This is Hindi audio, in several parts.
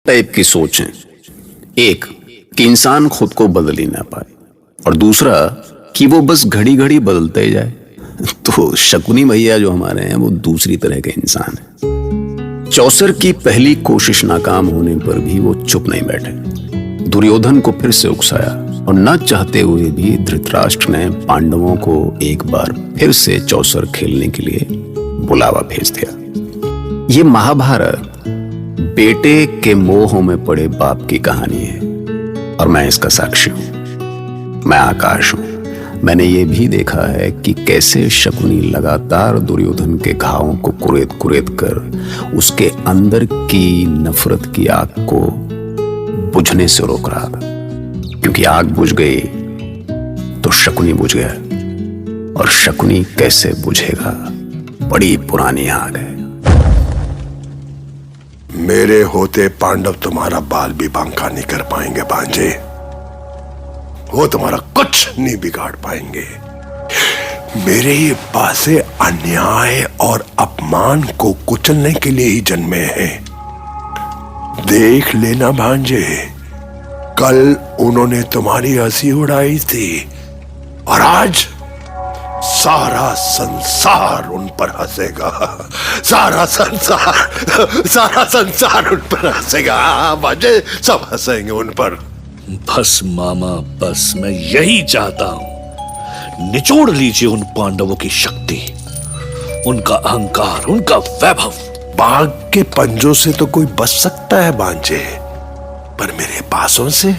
टाइप की सोच है। एक कि इंसान खुद को बदल ही ना पाए, और दूसरा कि वो बस घड़ी घड़ी बदलते ही जाए। तो शकुनी भैया जो हमारे हैं वो दूसरी तरह के इंसान है। चौसर की पहली कोशिश नाकाम होने पर भी वो चुप नहीं बैठे। दुर्योधन को फिर से उकसाया और न चाहते हुए भी धृतराष्ट्र ने पांडवों को एक बार फिर से चौसर खेलने के लिए बुलावा भेज दिया। ये महाभारत बेटे के मोह में पड़े बाप की कहानी है और मैं इसका साक्षी हूं। मैं आकाश हूं। मैंने ये भी देखा है कि कैसे शकुनी लगातार दुर्योधन के घावों को कुरेद कुरेद कर उसके अंदर की नफरत की आग को बुझने से रोक रहा था, क्योंकि आग बुझ गई तो शकुनी बुझ गया, और शकुनी कैसे बुझेगा, बड़ी पुरानी आग है। मेरे होते पांडव तुम्हारा बाल भी बांका नहीं कर पाएंगे भांजे। वो तुम्हारा कुछ नहीं बिगाड़ पाएंगे। मेरे ये बासे अन्याय और अपमान को कुचलने के लिए ही जन्मे हैं। देख लेना भांजे, कल उन्होंने तुम्हारी हंसी उड़ाई थी और आज सारा संसार उन पर हंसेगा। सारा संसार उन पर हंसेगा। भांजे, सब हंसेंगे उन पर। बस मामा, बस मैं यही चाहता हूं। निचोड़ लीजिए उन पांडवों की शक्ति, उनका अहंकार, उनका वैभव। बाघ के पंजों से तो कोई बच सकता है भांजे, पर मेरे बासों से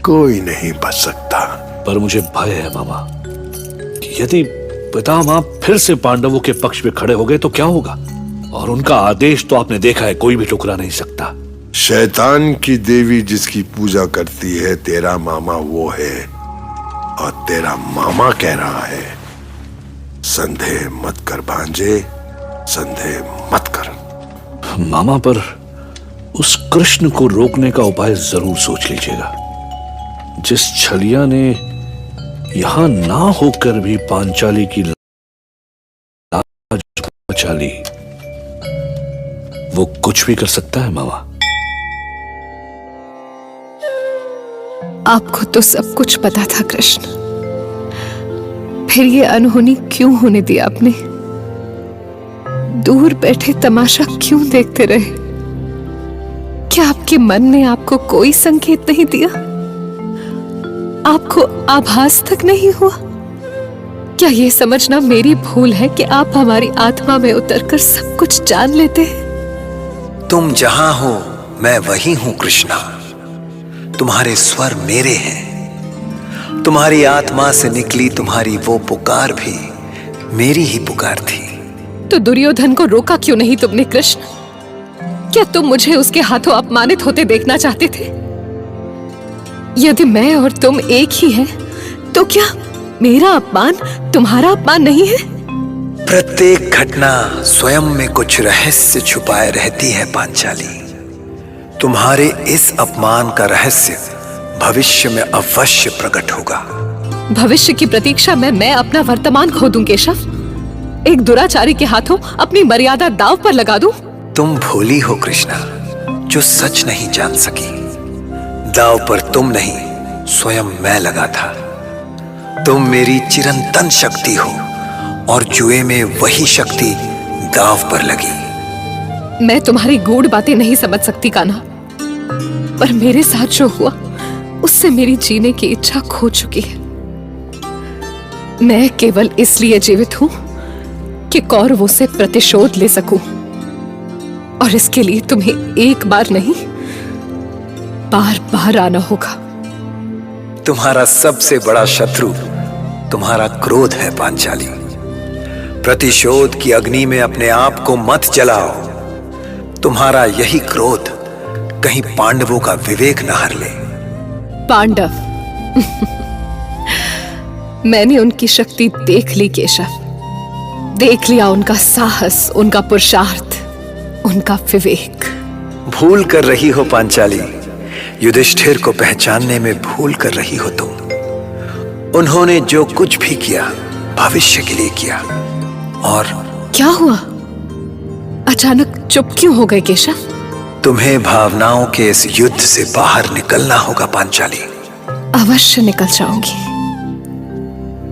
कोई नहीं बच सकता। पर मुझे भय है मामा कि यदि पितामह फिर से पांडवों के पक्ष में खड़े हो गए तो क्या होगा। और उनका आदेश तो आपने देखा है, कोई भी टुकरा नहीं सकता। शैतान की देवी जिसकी पूजा करती है तेरा मामा वो है, और तेरा मामा कह रहा है। संदेह मत कर भांजे, संदेह मत कर। मामा, पर उस कृष्ण को रोकने का उपाय जरूर सोच लीजिएगा। जिस छलिया ने यहां ना होकर भी पांचाली की लाज बचा ली, वो कुछ भी कर सकता है मामा। आपको तो सब कुछ पता था कृष्ण, फिर ये अनहोनी क्यों होने दी आपने? दूर बैठे तमाशा क्यों देखते रहे? क्या आपके मन ने आपको कोई संकेत नहीं दिया? आपको आभास तक नहीं हुआ? क्या ये समझना मेरी भूल है कि आप हमारी आत्मा में उतरकर सब कुछ जान लेते हैं? तुम जहां हो मैं वहीं हूं कृष्णा। तुम्हारे स्वर मेरे हैं। तुम्हारी आत्मा से निकली तुम्हारी वो पुकार भी मेरी ही पुकार थी। तो दुर्योधन को रोका क्यों नहीं तुमने कृष्ण? क्या तुम मुझे उसके हाथों अपमानित होते देखना चाहते थे? यदि मैं और तुम एक ही हैं, तो क्या मेरा अपमान तुम्हारा अपमान नहीं है? प्रत्येक घटना स्वयं में कुछ रहस्य छुपाए रहती है पांचाली। तुम्हारे इस अपमान का रहस्य भविष्य में अवश्य प्रकट होगा। भविष्य की प्रतीक्षा में मैं अपना वर्तमान खो दूं केशव? एक दुराचारी के हाथों अपनी मर्यादा दांव पर लगा दूं? तुम भोली हो कृष्णा, जो सच नहीं जान सकी। दांव पर तुम नहीं, स्वयं मैं लगा था। तुम मेरी चिरंतन शक्ति हो और जुए में वही शक्ति दांव पर लगी। मैं तुम्हारी गूढ़ बातें नहीं समझ सकती कान्हा, पर मेरे साथ जो हुआ उससे मेरी जीने की इच्छा खो चुकी है। मैं केवल इसलिए जीवित हूं कि कौरवों से प्रतिशोध ले सकूं, और इसके लिए तुम्हें एक बार नहीं बार बार आना होगा। तुम्हारा सबसे बड़ा शत्रु तुम्हारा क्रोध है पांचाली। प्रतिशोध की अग्नि में अपने आप को मत जलाओ। तुम्हारा यही क्रोध कहीं पांडवों का विवेक न हर ले। पांडव? मैंने उनकी शक्ति देख ली केशव, देख लिया उनका साहस, उनका पुरुषार्थ, उनका विवेक। भूल कर रही हो पांचाली, युधिष्ठिर को पहचानने में भूल कर रही हो तुम। उन्होंने जो कुछ भी किया भविष्य के लिए किया। और क्या हुआ? अचानक चुप क्यों हो गए केशव? तुम्हें भावनाओं के इस युद्ध से बाहर निकलना होगा पांचाली। अवश्य निकल जाऊंगी,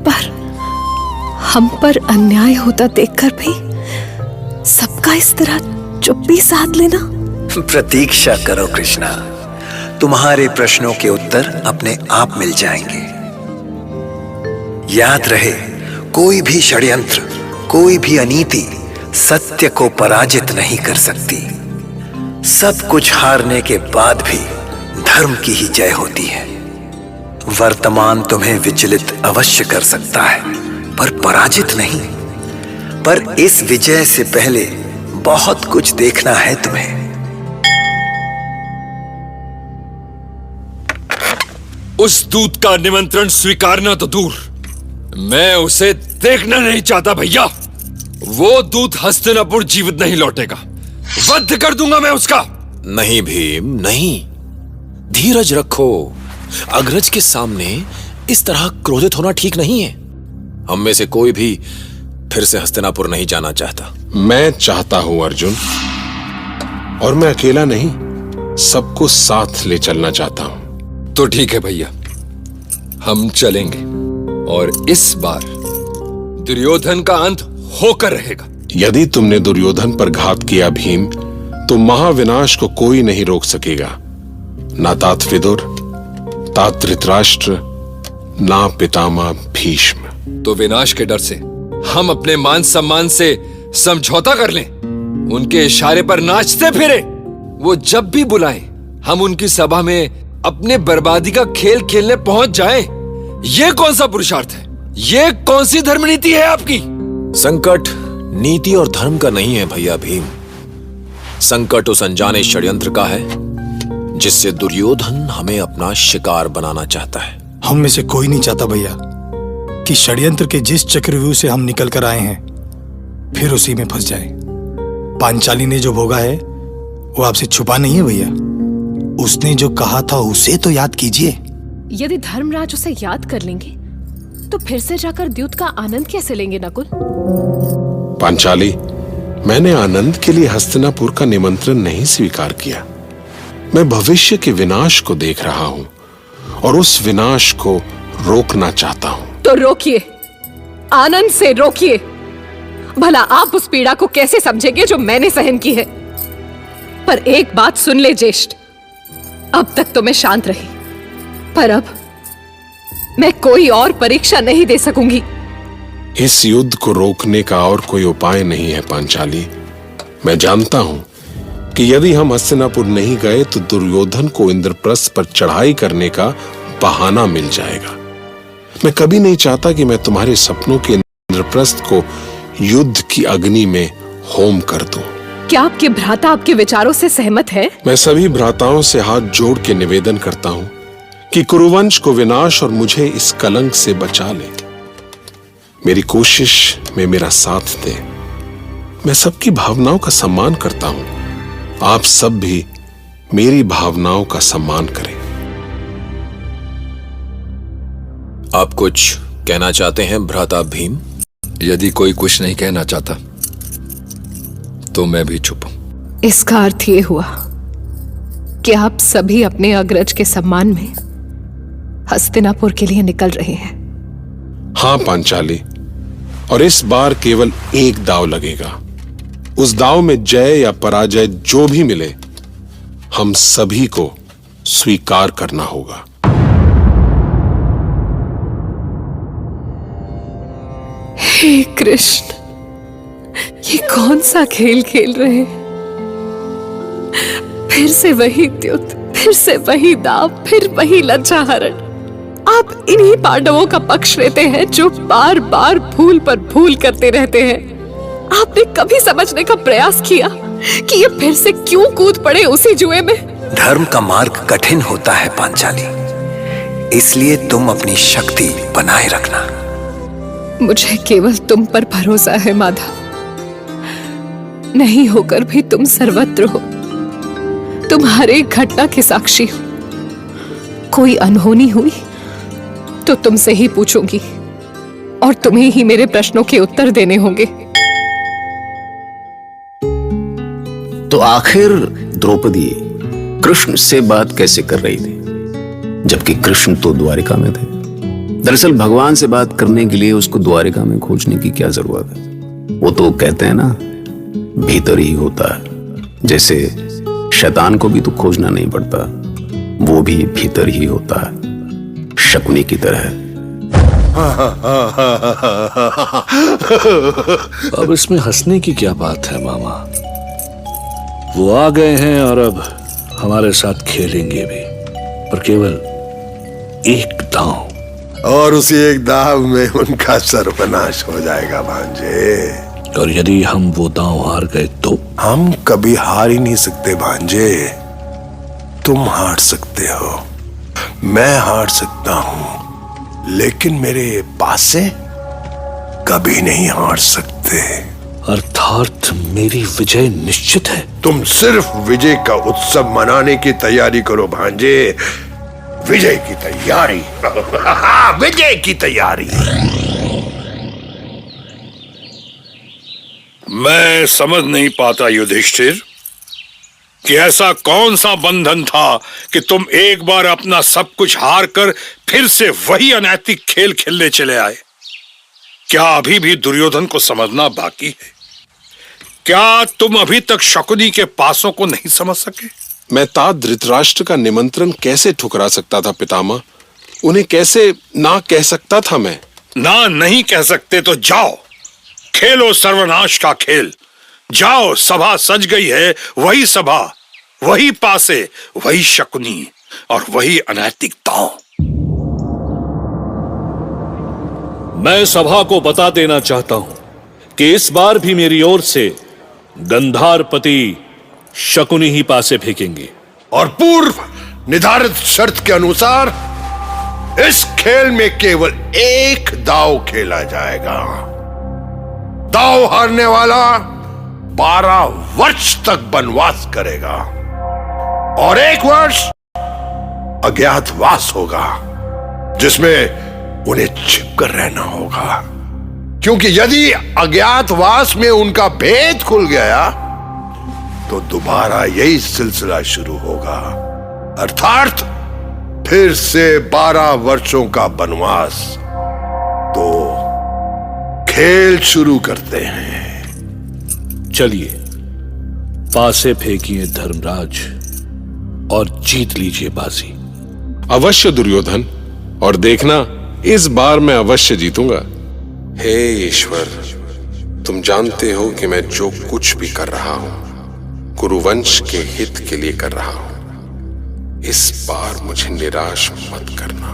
पर हम पर अन्याय होता देखकर भी सबका इस तरह चुप्पी साध लेना। प्रतीक्षा करो कृष्णा, तुम्हारे प्रश्नों के उत्तर अपने आप मिल जाएंगे। याद रहे, कोई भी षड्यंत्र, कोई भी अनीति सत्य को पराजित नहीं कर सकती। सब कुछ हारने के बाद भी धर्म की ही जय होती है। वर्तमान तुम्हें विचलित अवश्य कर सकता है, पर पराजित नहीं। पर इस विजय से पहले बहुत कुछ देखना है तुम्हें। उस दूत का निमंत्रण स्वीकारना तो दूर, मैं उसे देखना नहीं चाहता भैया। वो दूत हस्तिनापुर जीवित नहीं लौटेगा, वध कर दूंगा मैं उसका। नहीं भीम नहीं, धीरज रखो। अग्रज के सामने इस तरह क्रोधित होना ठीक नहीं है। हम में से कोई भी फिर से हस्तिनापुर नहीं जाना चाहता। मैं चाहता हूं अर्जुन, और मैं अकेला नहीं, सबको साथ ले चलना चाहता हूं। तो ठीक है भैया, हम चलेंगे, और इस बार दुर्योधन का अंत होकर रहेगा। यदि तुमने दुर्योधन पर घात किया भीम, तो महाविनाश को कोई नहीं रोक सकेगा। ना तात विदुर, तात धृतराष्ट्र, ना पितामह भीष्म। तो विनाश के डर से हम अपने मान सम्मान से समझौता कर लें, उनके इशारे पर नाचते फिरे। वो जब भी बुलाएं, हम उनकी सभा में अपने बर्बादी का खेल खेलने पहुंच जाएं। ये कौन सा पुरुषार्थ है? ये कौन सी धर्मनीति है आपकी? संकट नीति और धर्म का नहीं है भैया भीम। संकट उस अनजाने षड्यंत्र का है जिससे दुर्योधन हमें अपना शिकार बनाना चाहता है। हम में से कोई नहीं चाहता भैया कि षड्यंत्र के जिस चक्रव्यूह से हम निकल कर आए हैं फिर उसी में फंस जाए। पांचाली ने जो भोगा है वो आपसे छुपा नहीं है भैया। उसने जो कहा था उसे तो याद कीजिए। यदि धर्मराज उसे याद कर लेंगे तो फिर से जाकर द्यूत का आनंद कैसे लेंगे नकुल? पांचाली, मैंने आनंद के लिए हस्तिनापुर का निमंत्रण नहीं स्वीकार किया। मैं भविष्य के विनाश को देख रहा हूं और उस विनाश को रोकना चाहता हूं। तो रोकिए, आनंद से रोकिए। भला आप उस पीड़ा को कैसे समझेंगे जो मैंने सहन की है। पर एक बात सुन ले ज्येष्ठ, अब तक तो मैं शांत रही, पर अब मैं कोई और परीक्षा नहीं दे सकूंगी। इस युद्ध को रोकने का और कोई उपाय नहीं है पांचाली। मैं जानता हूं कि यदि हम हस्तिनापुर नहीं गए तो दुर्योधन को इंद्रप्रस्थ पर चढ़ाई करने का बहाना मिल जाएगा। मैं कभी नहीं चाहता कि मैं तुम्हारे सपनों के इंद्रप्रस्थ को युद्ध की अग्नि में होम कर दूं। क्या आपके भ्राता आपके विचारों से सहमत है? मैं सभी भ्राताओं से हाथ जोड़ के निवेदन करता हूं कि कुरुवंश को विनाश और मुझे इस कलंक से बचा ले। मेरी कोशिश में मेरा साथ दे। मैं सबकी भावनाओं का सम्मान करता हूं। आप सब भी मेरी भावनाओं का सम्मान करें। आप कुछ कहना चाहते हैं भ्राता भीम? यदि कोई कुछ नहीं कहना चाहता तो मैं भी चुप हूं। इसका अर्थ ये हुआ कि आप सभी अपने अग्रज के सम्मान में हस्तिनापुर के लिए निकल रहे हैं। हां पांचाली, और इस बार केवल एक दांव लगेगा। उस दांव में जय या पराजय जो भी मिले, हम सभी को स्वीकार करना होगा। हे कृष्ण, ये कौन सा खेल खेल रहे हैं? फिर से वही द्युत, फिर से वही दाव, फिर वही लज्जाहरण। आप इन्हीं पांडवों का पक्ष लेते हैं जो बार बार भूल पर भूल करते रहते हैं। आपने कभी समझने का प्रयास किया कि ये फिर से क्यों कूद पड़े उसी जुए में? धर्म का मार्ग कठिन होता है पांचाली, इसलिए तुम अपनी शक्ति बनाए रखना। मुझे केवल तुम पर भरोसा है माधव। नहीं होकर भी तुम सर्वत्र हो, तुम हर एक घटना के साक्षी हो। कोई अनहोनी हुई तो तुमसे ही पूछूंगी और तुम्हें ही मेरे प्रश्नों के उत्तर देने होंगे। तो आखिर द्रौपदी कृष्ण से बात कैसे कर रही थी, जबकि कृष्ण तो द्वारिका में थे? दरअसल भगवान से बात करने के लिए उसको द्वारिका में खोजने की क्या जरूरत है? वो तो कहते हैं ना, भीतर ही होता है। जैसे शैतान को भी तो खोजना नहीं पड़ता, वो भी भीतर ही होता है, शकुनी की तरह। अब इसमें हंसने की क्या बात है मामा? वो आ गए हैं और अब हमारे साथ खेलेंगे भी, पर केवल एक दांव। और उसी एक दाव में उनका सर्वनाश हो जाएगा भांजे। और यदि हम वो दांव हार गए तो? हम कभी हार ही नहीं सकते भांजे। तुम हार सकते हो, मैं हार सकता हूं, लेकिन मेरे पासे कभी नहीं हार सकते। अर्थात मेरी विजय निश्चित है? तुम सिर्फ विजय का उत्सव मनाने की तैयारी करो भांजे। विजय की तैयारी। विजय की तैयारी। मैं समझ नहीं पाता युधिष्ठिर कि ऐसा कौन सा बंधन था कि तुम एक बार अपना सब कुछ हार कर फिर से वही अनैतिक खेल खेलने चले आए। क्या अभी भी दुर्योधन को समझना बाकी है? क्या तुम अभी तक शकुनी के पासों को नहीं समझ सके? मैं तात धृतराष्ट्र का निमंत्रण कैसे ठुकरा सकता था पितामह? उन्हें कैसे ना कह सकता था मैं? ना नहीं कह सकते तो जाओ, खेलो सर्वनाश का खेल। जाओ, सभा सज गई है, वही सभा, वही पासे, वही शकुनी और वही अनैतिक दांव। मैं सभा को बता देना चाहता हूं कि इस बार भी मेरी ओर से गंधारपति शकुनी ही पासे फेंकेंगे। और पूर्व निर्धारित शर्त के अनुसार इस खेल में केवल एक दाव खेला जाएगा। दाव हारने वाला 12 वर्ष तक वनवास करेगा और 1 वर्ष अज्ञातवास होगा, जिसमें उन्हें छिपकर रहना होगा। क्योंकि यदि अज्ञातवास में उनका भेद खुल गया तो दोबारा यही सिलसिला शुरू होगा, अर्थात फिर से 12 वर्षों का वनवास। तो खेल शुरू करते हैं। चलिए, पासे फेंकिए धर्मराज और जीत लीजिए बाजी। अवश्य दुर्योधन, और देखना इस बार मैं अवश्य जीतूंगा। हे ईश्वर, तुम जानते हो कि मैं जो कुछ भी कर रहा हूं कुरुवंश के हित के लिए कर रहा हूं। इस बार मुझे निराश मत करना।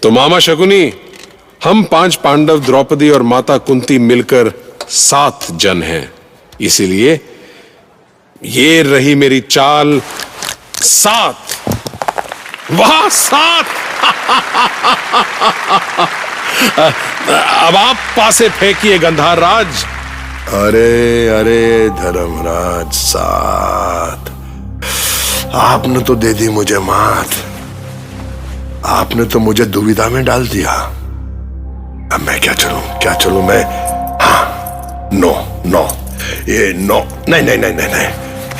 तो मामा शकुनी, हम 5 पांडव, द्रौपदी और माता कुंती मिलकर 7 जन हैं। इसीलिए ये रही मेरी चाल। 7। वाह, 7। अब आप पासे फेंकिए गंधार राज। अरे अरे धर्मराज, 7। आपने तो दे दी मुझे मात। आपने तो मुझे दुविधा में डाल दिया। अब मैं क्या चलूं मैं? हाँ, नो, ये नो, नहीं,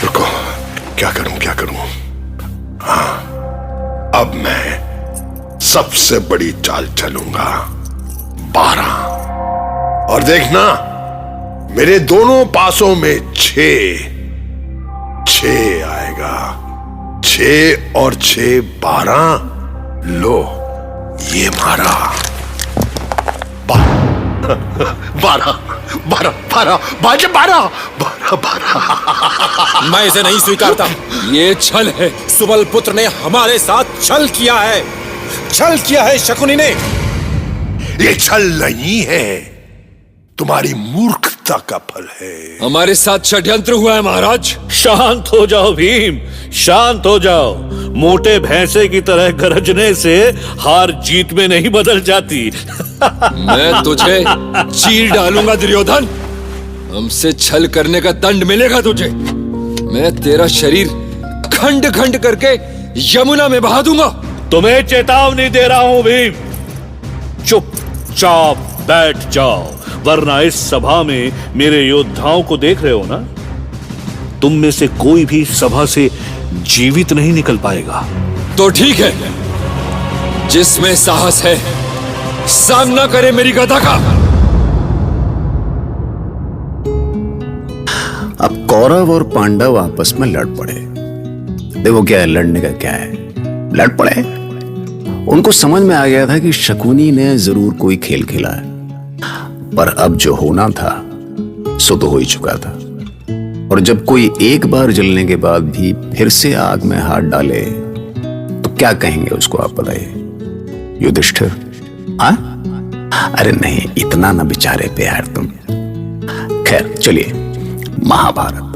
रुको, क्या करूं? हाँ, अब मैं सबसे बड़ी चाल चलूंगा। 12। और देखना, मेरे दोनों पासों में 6 आएगा। 6 और 6 12। लो, ये मारा। 12। मैं इसे नहीं स्वीकारता। ये छल है। सुबल पुत्र ने हमारे साथ छल किया है शकुनी ने। ये छल नहीं है, तुम्हारी मूर्खता का फल है। हमारे साथ षड्यंत्र हुआ है महाराज। शांत हो जाओ भीम, शांत हो जाओ। मोटे भैंसे की तरह गरजने से हार जीत में नहीं बदल जाती। मैं तुझे चीर डालूंगा दुर्योधन। हमसे छल करने का दंड मिलेगा तुझे। मैं तेरा शरीर खंड खंड करके यमुना में बहा दूंगा। तुम्हें चेतावनी दे रहा हूं भीम, चुपचाप बैठ जाओ। वरना इस सभा में मेरे योद्धाओं को देख रहे हो ना, तुम में से कोई भी सभा से जीवित नहीं निकल पाएगा। तो ठीक है, जिसमें साहस है सामना करे मेरी गदा का। अब कौरव और पांडव आपस में लड़ पड़े। देखो क्या है, लड़ने का क्या है, लड़ पड़े। उनको समझ में आ गया था कि शकुनी ने जरूर कोई खेल खेला है, पर अब जो होना था सो तो हो ही चुका था। और जब कोई एक बार जलने के बाद भी फिर से आग में हाथ डाले तो क्या कहेंगे उसको, आप बताइए युधिष्ठिर? हाँ, अरे नहीं, इतना ना बेचारे पे यार तुम। खैर चलिए, महाभारत।